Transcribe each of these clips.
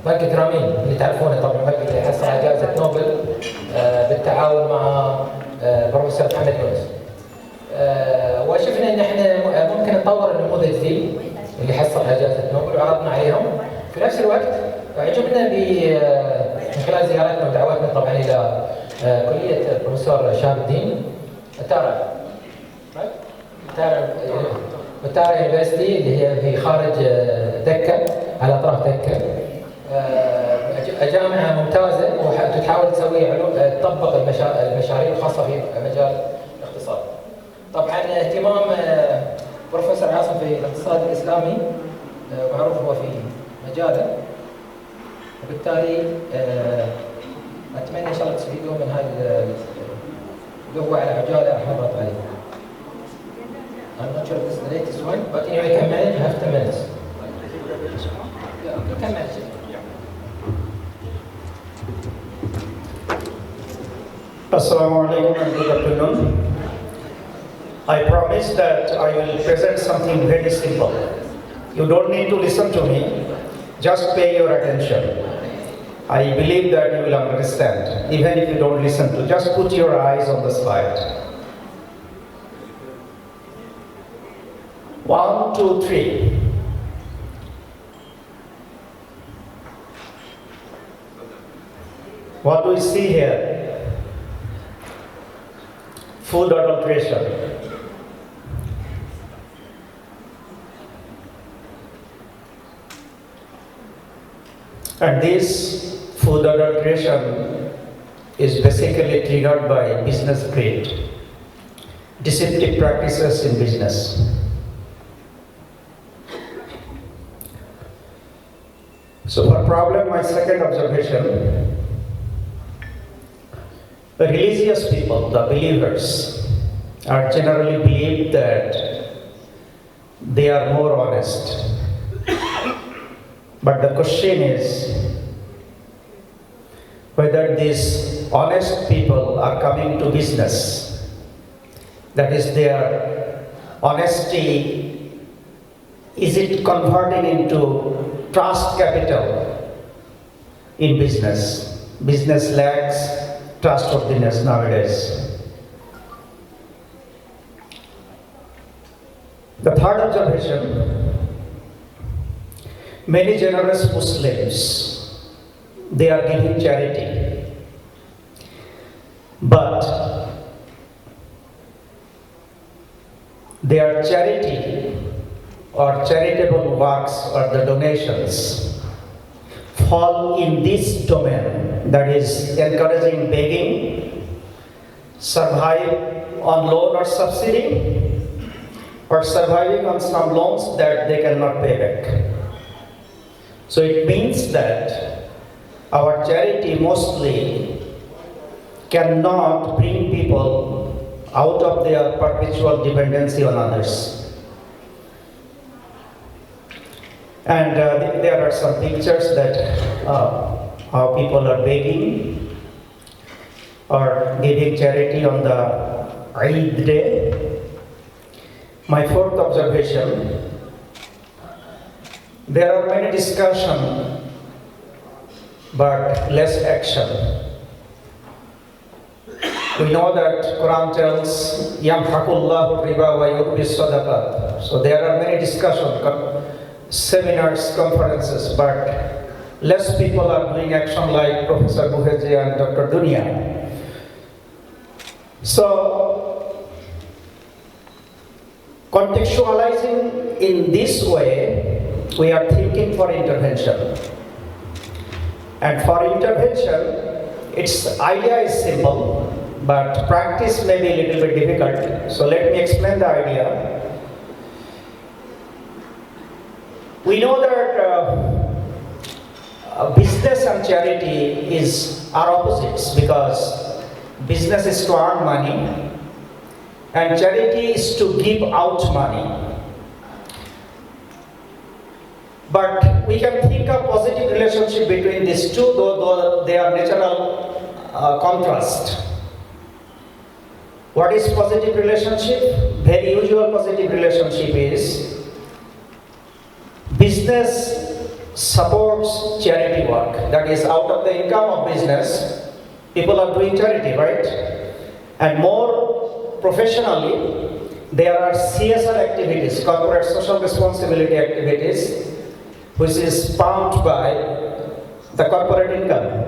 بنك جرامين اللي تعرفونه طبعا، البنك اللي حصل على جائزة نوبل بالتعاون مع بروفيسور محمد يونس. وشفنا ان احنا ممكن نطور النموذج ذي اللي حصل على جائزة نوبل وعرضنا عليهم. في نفس الوقت عجبنا من خلال زيارتنا ودعواتنا طبعا الى كلية البروفيسور شهاب الدين التارة يونيفرسيتي اللي هي في خارج دكة على اطراف دكة. جامعة ممتازة وتحاول تطبق المشاريع الخاصة في مجال الاقتصاد. طبعا اهتمام بروفيسور عاصم في الاقتصاد الاسلامي معروف هو في مجاله، وبالتالي اتمنى ان شاء الله تستفيدوا من هذه القهوة على عجالة راح نضغط عليه. I'm not sure if this is the latest one, but anyway, you can manage, you have 10 minutes. Yeah, you can manage it. Assalamu alaikum and good afternoon. I promise that I will present something very simple. You don't need to listen to me, just pay your attention. I believe that you will understand, even if you don't listen to, just put your eyes on the slide. 1, 2, 3. What do we see here? Food adulteration. And this food adulteration is basically triggered by business greed, deceptive practices in business. So for problem, my second observation, the religious people, the believers, are generally believed that they are more honest. But the question is whether these honest people are coming to business. That is, their honesty, is it converting into trust capital in business? Business lacks trustworthiness nowadays. The third observation, many generous Muslims, they are giving charity, but their charity or charitable works or the donations fall in this domain, that is encouraging begging, survive on loan or subsidy, or surviving on some loans that they cannot pay back. So it means that our charity mostly cannot bring people out of their perpetual dependency on others. And there are some pictures that how people are begging or giving charity on the Eid day. My fourth observation, there are many discussions but less action. We know that Quran tells Yamhaqullahu riba wa yurbi sadaqat. So there are many discussions, seminars, conferences, but less people are doing action like Professor Muherji and Dr. Dunia. So, contextualizing in this way, we are thinking for intervention. And for intervention, its idea is simple, but practice may be a little bit difficult. So let me explain the idea. We know that business and charity are opposites, because business is to earn money and charity is to give out money. But we can think of positive relationship between these two, though they are natural contrast. What is positive relationship? Very usual positive relationship is business supports charity work. That is, out of the income of business, people are doing charity, right? And more professionally, there are CSR activities, corporate social responsibility activities, which is pumped by the corporate income.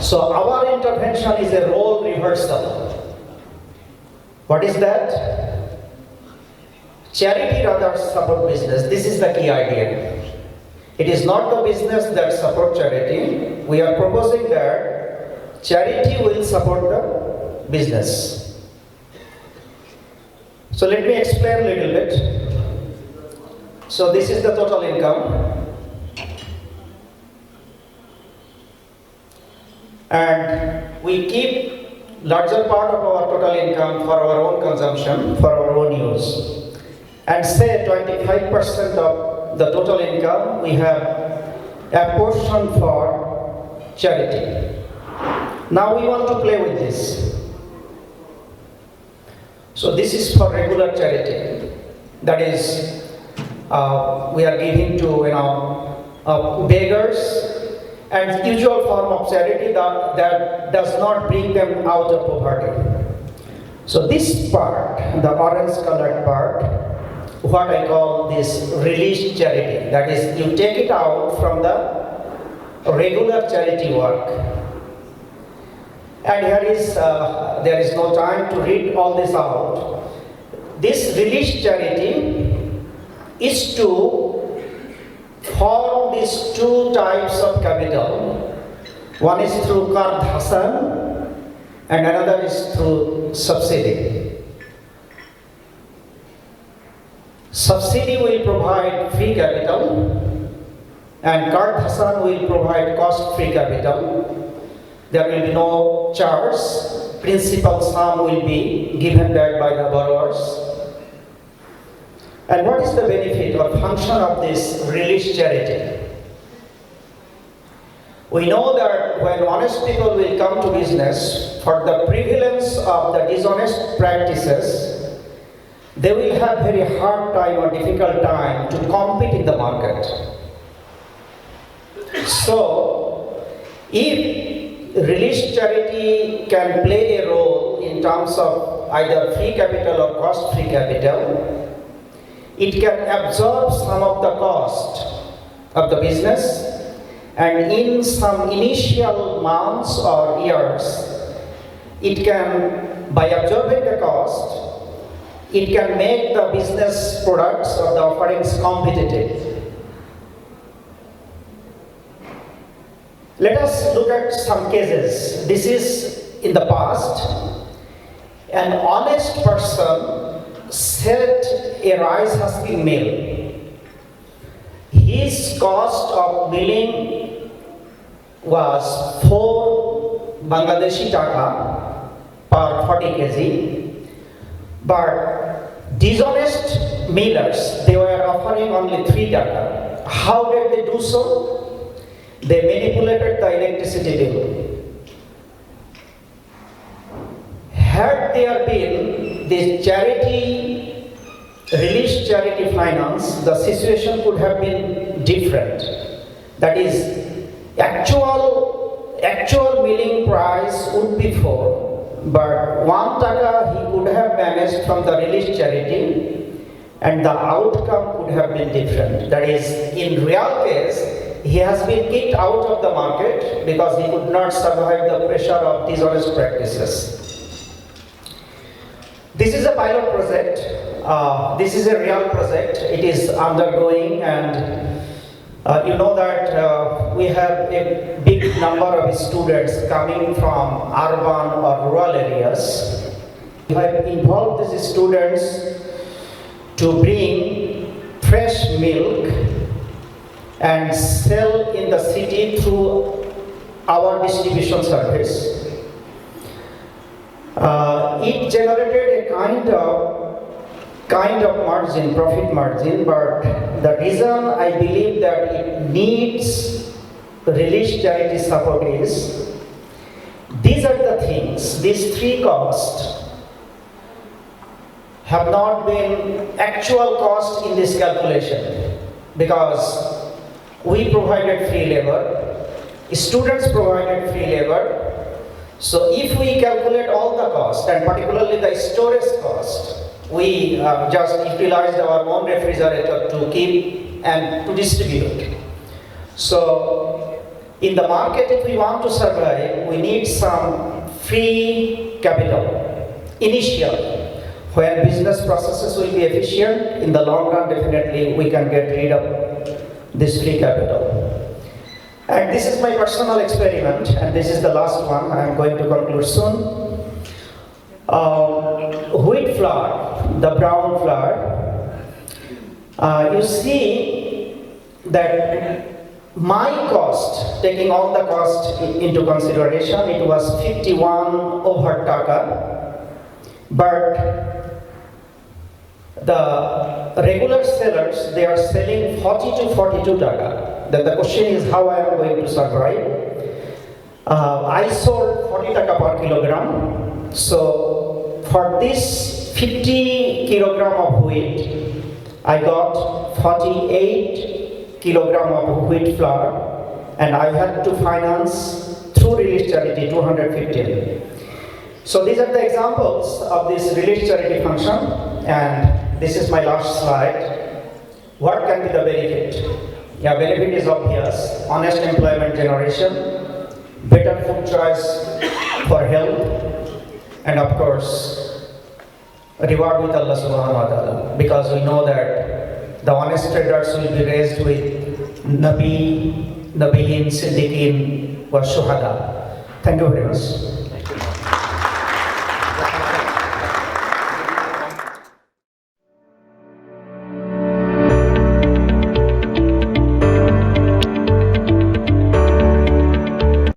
So our intervention is a role reversal. What is that? Charity rather support business. This is the key idea. It is not the business that support charity. We are proposing that charity will support the business. So let me explain a little bit. So this is the total income. And we keep larger part of our total income for our own consumption, for our own use. And say 25% of the total income we have a portion for charity. Now we want to play with this. So this is for regular charity. That is, we are giving to beggars, and usual form of charity that does not bring them out of poverty. So this part, the orange colored part, what I call this released charity, that is, you take it out from the regular charity work. And here is, there is no time to read all this out. This released charity is to form these two types of capital. One is through Qard Hasan and another is through subsidy. Subsidy will provide free capital and Qard Hasan will provide cost-free capital. There will be no charge. Principal sum will be given back by the borrowers. And what is the benefit or function of this released charity? We know that when honest people will come to business, for the prevalence of the dishonest practices, they will have very hard time or difficult time to compete in the market. So, if released charity can play a role in terms of either free capital or cost-free capital, it can absorb some of the cost of the business, and in some initial months or years, it can, by absorbing the cost, it can make the business products or the offerings competitive. Let us look at some cases. This is in the past. An honest person set a rice husking mill. His cost of milling was 4 Bangladeshi taka per 40 kg, but dishonest millers, they were offering only 3 taka. How did they do so? They manipulated the electricity bill. Had there been this charity, released charity finance, the situation could have been different. That is, actual milling price would be 4, but 1 taka he could have managed from the released charity, and the outcome could have been different. That is, in real case, he has been kicked out of the market because he could not survive the pressure of dishonest practices. This is a pilot project. This is a real project. It is undergoing, and you know that we have a big number of students coming from urban or rural areas. We have involved these students to bring fresh milk and sell in the city through our distribution service. It generated a kind of margin, profit margin, but the reason I believe that it needs released charity support is, these are the things, these 3 costs have not been actual cost in this calculation. because we provided free labor, students provided free labor. So if we calculate all the cost, and particularly the storage cost, we just utilized our own refrigerator to keep and to distribute. So in the market, if we want to survive, we need some free capital initially. When business processes will be efficient, in the long run, definitely we can get rid of this free capital. And this is my personal experiment, and this is the last one. I am going to conclude soon. Wheat flour, the brown flour, you see that my cost, taking all the cost into consideration, it was 51 over taka, but the regular sellers, they are selling 40 to 42 taka. Then the question is how I am going to survive. I sold 40 taka per kilogram. So for this 50 kilogram of wheat, I got 48 kilogram of wheat flour, and I had to finance through Relief Charity 215. So these are the examples of this Relief Charity function, and this is my last slide. What can be the benefit? Yeah, benefit is obvious: honest employment generation, better food choice for health, and of course, reward with Allah subhanahu wa ta'ala, because we know that the honest traders will be raised with Nabiyin, Siddiqin, wa Shuhada. Thank you very much.